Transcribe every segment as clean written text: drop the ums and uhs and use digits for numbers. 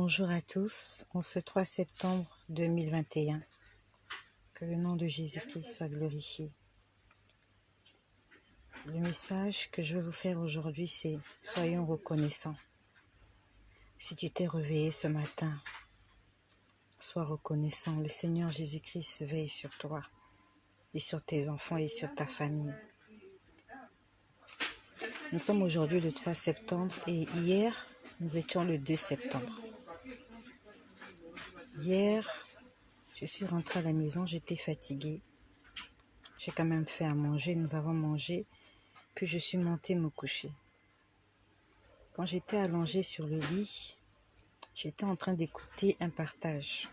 Bonjour à tous, en ce 3 septembre 2021, que le nom de Jésus-Christ soit glorifié. Le message que je veux vous faire aujourd'hui, c'est « Soyons reconnaissants ». Si tu t'es réveillé ce matin, sois reconnaissant. Le Seigneur Jésus-Christ veille sur toi et sur tes enfants et sur ta famille. Nous sommes aujourd'hui le 3 septembre et hier, nous étions le 2 septembre. Hier, je suis rentrée à la maison, j'étais fatiguée. J'ai quand même fait à manger, nous avons mangé, puis je suis montée me coucher. Quand j'étais allongée sur le lit, j'étais en train d'écouter un partage.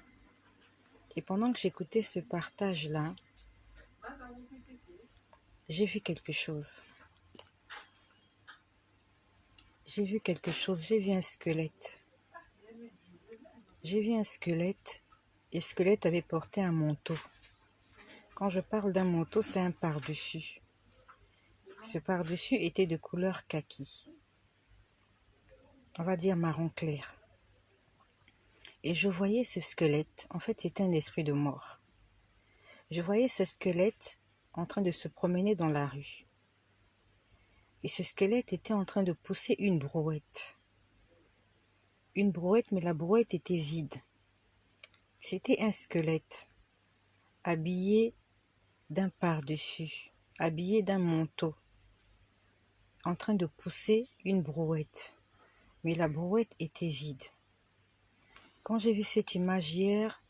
Et pendant que j'écoutais ce partage-là, j'ai vu quelque chose. J'ai vu un squelette. J'ai vu un squelette, et le squelette avait porté un manteau. Quand je parle d'un manteau, c'est un pardessus. Ce pardessus était de couleur kaki. On va dire marron clair. Et je voyais ce squelette, en fait c'était un esprit de mort. Je voyais ce squelette en train de se promener dans la rue. Et ce squelette était en train de pousser une brouette. Une brouette, mais la brouette était vide. C'était un squelette, habillé d'un pardessus, habillé d'un manteau, en train de pousser une brouette. Mais la brouette était vide. Quand j'ai vu cette image hier,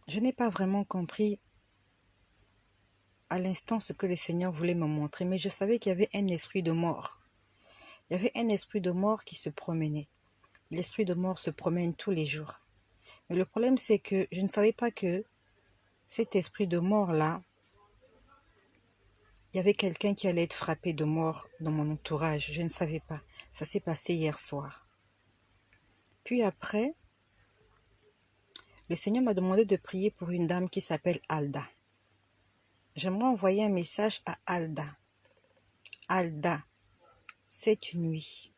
je n'ai pas vraiment compris à l'instant ce que le Seigneur voulait me montrer, mais je savais qu'il y avait un esprit de mort. Il y avait un esprit de mort qui se promenait. L'esprit de mort se promène tous les jours. Mais le problème, c'est que je ne savais pas que cet esprit de mort-là, il y avait quelqu'un qui allait être frappé de mort dans mon entourage. Je ne savais pas. Ça s'est passé hier soir. Puis après, le Seigneur m'a demandé de prier pour une dame qui s'appelle Alda. J'aimerais envoyer un message à Alda. Alda, cette nuit,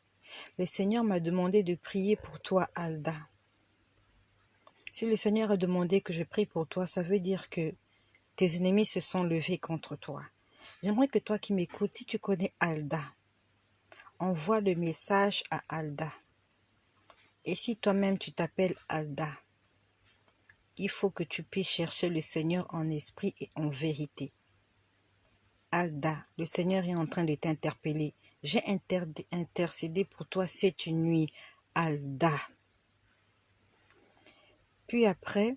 le Seigneur m'a demandé de prier pour toi, Alda. Si le Seigneur a demandé que je prie pour toi, ça veut dire que tes ennemis se sont levés contre toi. J'aimerais que toi qui m'écoutes, si tu connais Alda, envoie le message à Alda. Et si toi-même tu t'appelles Alda, il faut que tu puisses chercher le Seigneur en esprit et en vérité. Alda, le Seigneur est en train de t'interpeller. J'ai intercédé pour toi cette nuit, Alda. Puis après,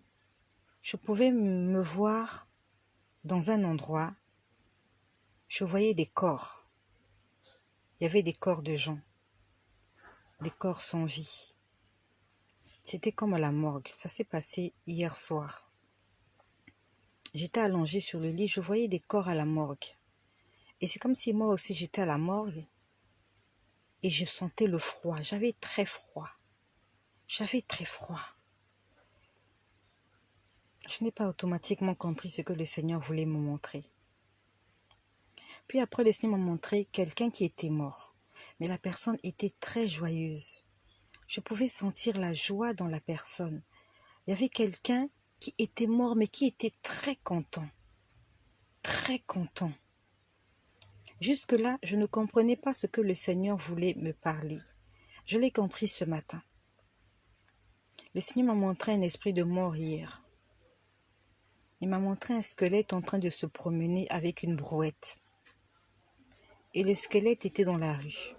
je pouvais me voir dans un endroit. Je voyais des corps. Il y avait des corps de gens. Des corps sans vie. C'était comme à la morgue. Ça s'est passé hier soir. J'étais allongée sur le lit. Je voyais des corps à la morgue. Et c'est comme si moi aussi j'étais à la morgue. Et je sentais le froid. J'avais très froid. J'avais très froid. Je n'ai pas automatiquement compris ce que le Seigneur voulait me montrer. Puis après, le Seigneur m'a montré quelqu'un qui était mort. Mais la personne était très joyeuse. Je pouvais sentir la joie dans la personne. Il y avait quelqu'un qui était mort, mais qui était très content. Très content. Jusque-là, je ne comprenais pas ce que le Seigneur voulait me parler. Je l'ai compris ce matin. Le Seigneur m'a montré un esprit de mort hier. Il m'a montré un squelette en train de se promener avec une brouette. Et le squelette était dans la rue.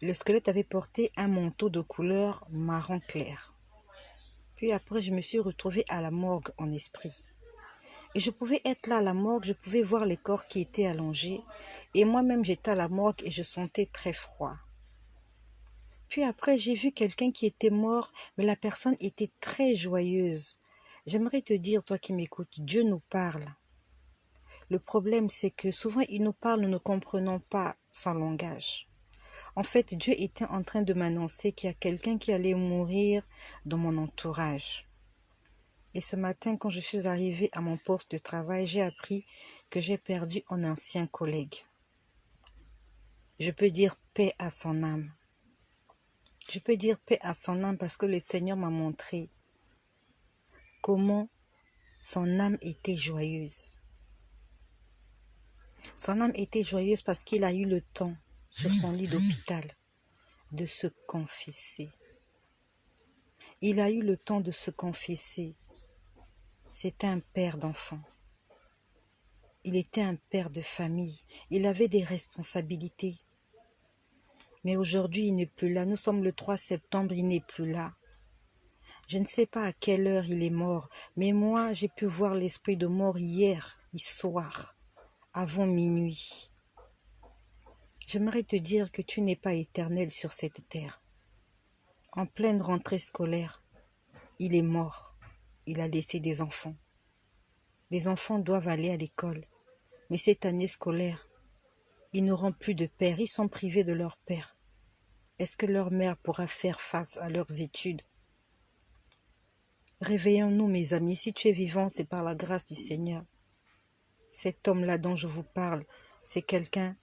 Le squelette avait porté un manteau de couleur marron clair. Puis après, je me suis retrouvée à la morgue en esprit. Et je pouvais être là à la morgue, je pouvais voir les corps qui étaient allongés. Et moi-même, j'étais à la morgue et je sentais très froid. Puis après, j'ai vu quelqu'un qui était mort, mais la personne était très joyeuse. J'aimerais te dire, toi qui m'écoutes, Dieu nous parle. Le problème, c'est que souvent, il nous parle, nous ne comprenons pas son langage. En fait, Dieu était en train de m'annoncer qu'il y a quelqu'un qui allait mourir dans mon entourage. Et ce matin, quand je suis arrivée à mon poste de travail, j'ai appris que j'ai perdu un ancien collègue. Je peux dire paix à son âme. Je peux dire paix à son âme parce que le Seigneur m'a montré comment son âme était joyeuse. Son âme était joyeuse parce qu'il a eu le temps, sur son lit d'hôpital, de se confesser. Il a eu le temps de se confesser. C'était un père d'enfants. Il était un père de famille. Il avait des responsabilités. Mais aujourd'hui, il n'est plus là. Nous sommes le 3 septembre, il n'est plus là. Je ne sais pas à quelle heure il est mort, mais moi, j'ai pu voir l'esprit de mort hier soir, avant minuit. J'aimerais te dire que tu n'es pas éternel sur cette terre. En pleine rentrée scolaire, il est mort. Il a laissé des enfants. Les enfants doivent aller à l'école. Mais cette année scolaire, ils n'auront plus de père. Ils sont privés de leur père. Est-ce que leur mère pourra faire face à leurs études? Réveillons-nous, mes amis. Si tu es vivant, c'est par la grâce du Seigneur. Cet homme-là dont je vous parle, c'est quelqu'un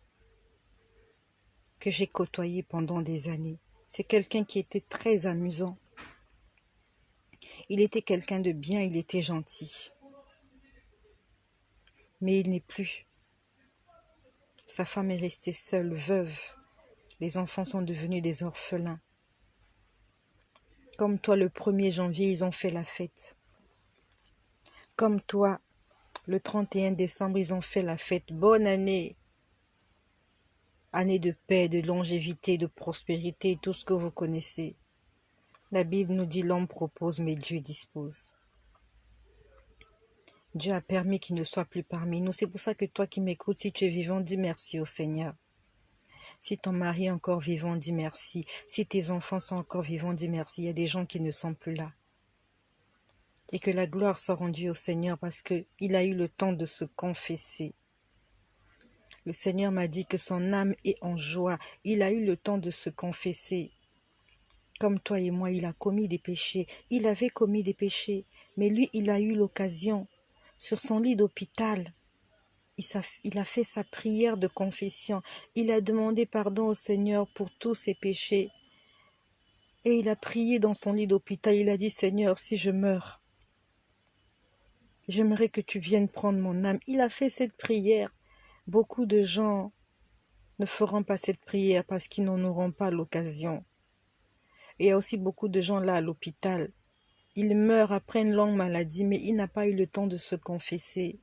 que j'ai côtoyé pendant des années. C'est quelqu'un qui était très amusant. Il était quelqu'un de bien, il était gentil. Mais il n'est plus. Sa femme est restée seule, veuve. Les enfants sont devenus des orphelins. Comme toi, le 1er janvier, ils ont fait la fête. Comme toi, le 31 décembre, ils ont fait la fête. Bonne année! Année de paix, de longévité, de prospérité, tout ce que vous connaissez. La Bible nous dit l'homme propose, mais Dieu dispose. Dieu a permis qu'il ne soit plus parmi nous. C'est pour ça que toi qui m'écoutes, si tu es vivant, dis merci au Seigneur. Si ton mari est encore vivant, dis merci. Si tes enfants sont encore vivants, dis merci. Il y a des gens qui ne sont plus là. Et que la gloire soit rendue au Seigneur parce qu'il a eu le temps de se confesser. Le Seigneur m'a dit que son âme est en joie. Il a eu le temps de se confesser. Comme toi et moi, il a commis des péchés. Il avait commis des péchés. Mais lui, il a eu l'occasion. Sur son lit d'hôpital, il a fait sa prière de confession. Il a demandé pardon au Seigneur pour tous ses péchés. Et il a prié dans son lit d'hôpital. Il a dit, Seigneur, si je meurs, j'aimerais que tu viennes prendre mon âme. Il a fait cette prière. Beaucoup de gens ne feront pas cette prière parce qu'ils n'en auront pas l'occasion. Et il y a aussi beaucoup de gens là à l'hôpital. Ils meurent après une longue maladie, mais il n'a pas eu le temps de se confesser.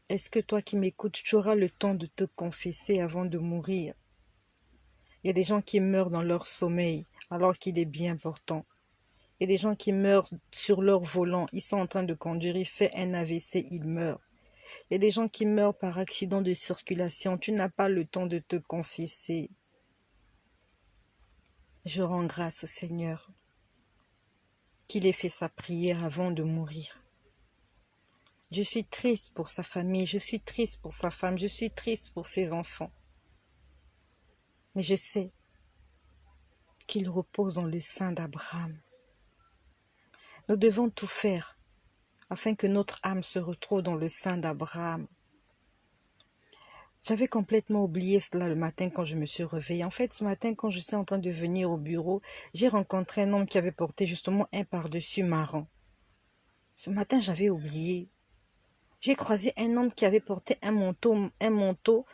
Est-ce que toi qui m'écoutes, tu auras le temps de te confesser avant de mourir? Il y a des gens qui meurent dans leur sommeil, alors qu'il est bien important. Il y a des gens qui meurent sur leur volant, ils sont en train de conduire, il fait un AVC, ils meurent. Il y a des gens qui meurent par accident de circulation, tu n'as pas le temps de te confesser. Je rends grâce au Seigneur qu'il ait fait sa prière avant de mourir. Je suis triste pour sa famille, je suis triste pour sa femme, je suis triste pour ses enfants. Mais je sais qu'il repose dans le sein d'Abraham. Nous devons tout faire afin que notre âme se retrouve dans le sein d'Abraham. J'avais complètement oublié cela le matin quand je me suis réveillée. En fait, ce matin, quand je suis en train de venir au bureau, j'ai rencontré un homme qui avait porté justement un pardessus marron. Ce matin, j'avais oublié. J'ai croisé un homme qui avait porté un manteau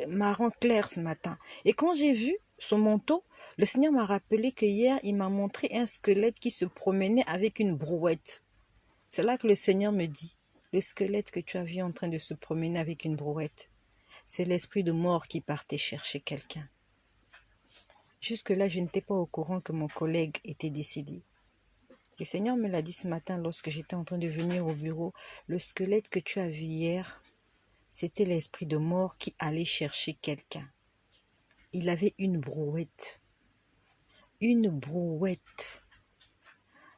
marron clair ce matin. Et quand j'ai vu son manteau, le Seigneur m'a rappelé que hier, il m'a montré un squelette qui se promenait avec une brouette. C'est là que le Seigneur me dit, le squelette que tu as vu en train de se promener avec une brouette, c'est l'esprit de mort qui partait chercher quelqu'un. Jusque-là, je n'étais pas au courant que mon collègue était décédé. Le Seigneur me l'a dit ce matin lorsque j'étais en train de venir au bureau. Le squelette que tu as vu hier, c'était l'esprit de mort qui allait chercher quelqu'un. Il avait une brouette. Une brouette.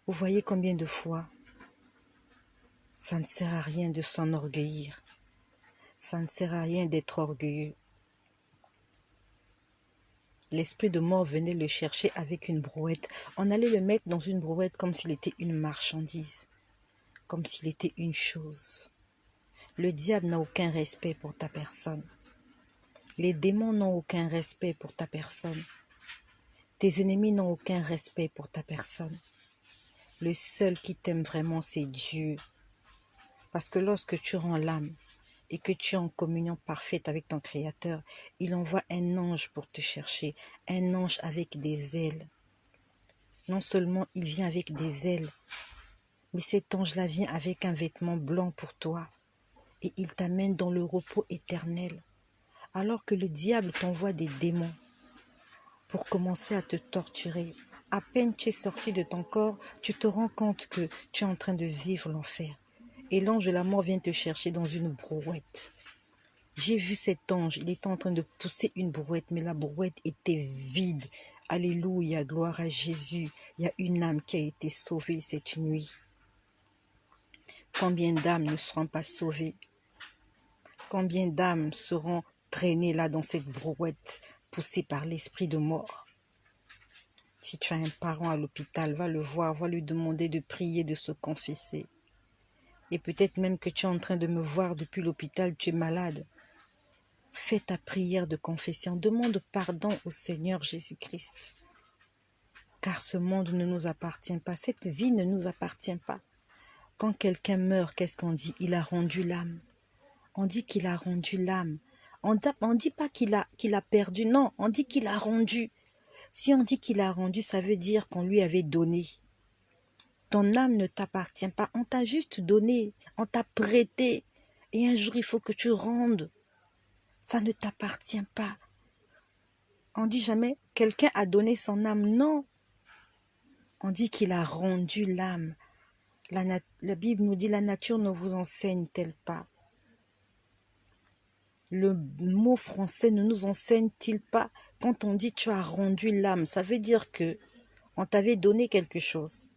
Vous voyez combien de fois ça ne sert à rien de s'enorgueillir. Ça ne sert à rien d'être orgueilleux. L'esprit de mort venait le chercher avec une brouette. On allait le mettre dans une brouette comme s'il était une marchandise, comme s'il était une chose. Le diable n'a aucun respect pour ta personne. Les démons n'ont aucun respect pour ta personne. Tes ennemis n'ont aucun respect pour ta personne. Le seul qui t'aime vraiment, c'est Dieu. Parce que lorsque tu rends l'âme et que tu es en communion parfaite avec ton Créateur, il envoie un ange pour te chercher, un ange avec des ailes. Non seulement il vient avec des ailes, mais cet ange-là vient avec un vêtement blanc pour toi et il t'amène dans le repos éternel. Alors que le diable t'envoie des démons pour commencer à te torturer. À peine tu es sorti de ton corps, tu te rends compte que tu es en train de vivre l'enfer. Et l'ange de la mort vient te chercher dans une brouette. J'ai vu cet ange, il était en train de pousser une brouette, mais la brouette était vide. Alléluia, gloire à Jésus. Il y a une âme qui a été sauvée cette nuit. Combien d'âmes ne seront pas sauvées? Combien d'âmes seront traînées là dans cette brouette, poussées par l'esprit de mort? Si tu as un parent à l'hôpital, va le voir, va lui demander de prier, de se confesser. Et peut-être même que tu es en train de me voir depuis l'hôpital, tu es malade. Fais ta prière de confession, demande pardon au Seigneur Jésus-Christ. Car ce monde ne nous appartient pas, cette vie ne nous appartient pas. Quand quelqu'un meurt, qu'est-ce qu'on dit? Il a rendu l'âme. On dit qu'il a rendu l'âme. On ne dit pas qu'il a perdu, non, on dit qu'il a rendu. Si on dit qu'il a rendu, ça veut dire qu'on lui avait donné. Ton âme ne t'appartient pas, on t'a juste donné, on t'a prêté. Et un jour, il faut que tu rendes. Ça ne t'appartient pas. On dit jamais, quelqu'un a donné son âme, non. On dit qu'il a rendu l'âme. La Bible nous dit, la nature ne vous enseigne-t-elle pas? Le mot français ne nous enseigne-t-il pas? Quand on dit tu as rendu l'âme, ça veut dire que on t'avait donné quelque chose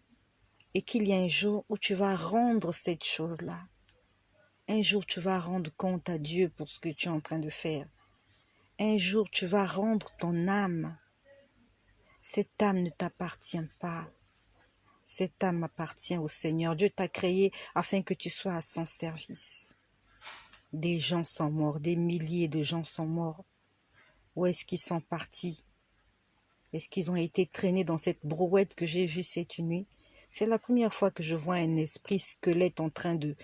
et qu'il y a un jour où tu vas rendre cette chose-là. Un jour tu vas rendre compte à Dieu pour ce que tu es en train de faire. Un jour tu vas rendre ton âme. Cette âme ne t'appartient pas. Cette âme appartient au Seigneur. Dieu t'a créé afin que tu sois à son service. Des gens sont morts, des milliers de gens sont morts. Où est-ce qu'ils sont partis? Est-ce qu'ils ont été traînés dans cette brouette que j'ai vue cette nuit? C'est la première fois que je vois un esprit squelette en train de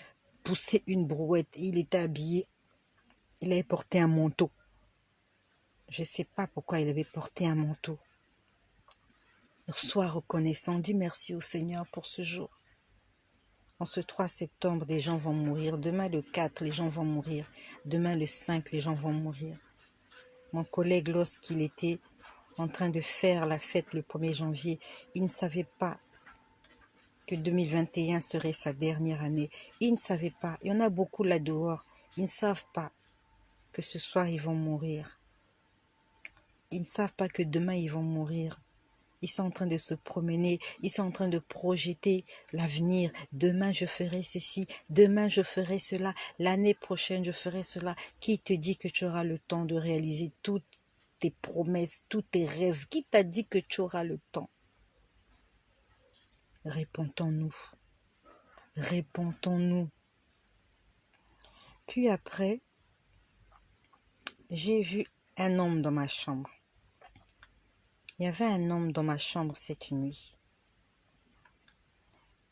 pousser une brouette. Il était habillé, il avait porté un manteau. Je ne sais pas pourquoi il avait porté un manteau. Sois reconnaissant, dis merci au Seigneur pour ce jour. En ce 3 septembre, des gens vont mourir. Demain, le 4, les gens vont mourir. Demain, le 5, les gens vont mourir. Mon collègue, lorsqu'il était en train de faire la fête le 1er janvier, il ne savait pas que 2021 serait sa dernière année. Il ne savait pas. Il y en a beaucoup là dehors. Ils ne savent pas que ce soir, ils vont mourir. Ils ne savent pas que demain, ils vont mourir. Ils sont en train de se promener, ils sont en train de projeter l'avenir. Demain, je ferai ceci, demain, je ferai cela, l'année prochaine, je ferai cela. Qui te dit que tu auras le temps de réaliser toutes tes promesses, tous tes rêves? Qui t'a dit que tu auras le temps? Répondons-nous. Répondons-nous. Puis après, j'ai vu un homme dans ma chambre. Il y avait un homme dans ma chambre cette nuit.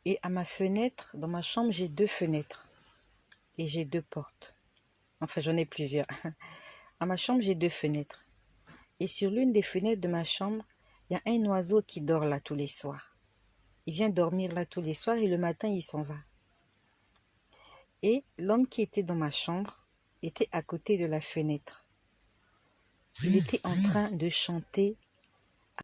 Et à ma fenêtre, dans ma chambre, j'ai 2 fenêtres. Et j'ai 2 portes. Enfin, j'en ai plusieurs. À ma chambre, j'ai 2 fenêtres. Et sur l'une des fenêtres de ma chambre, il y a un oiseau qui dort là tous les soirs. Il vient dormir là tous les soirs et le matin, il s'en va. Et l'homme qui était dans ma chambre était à côté de la fenêtre. Il était en train de chanter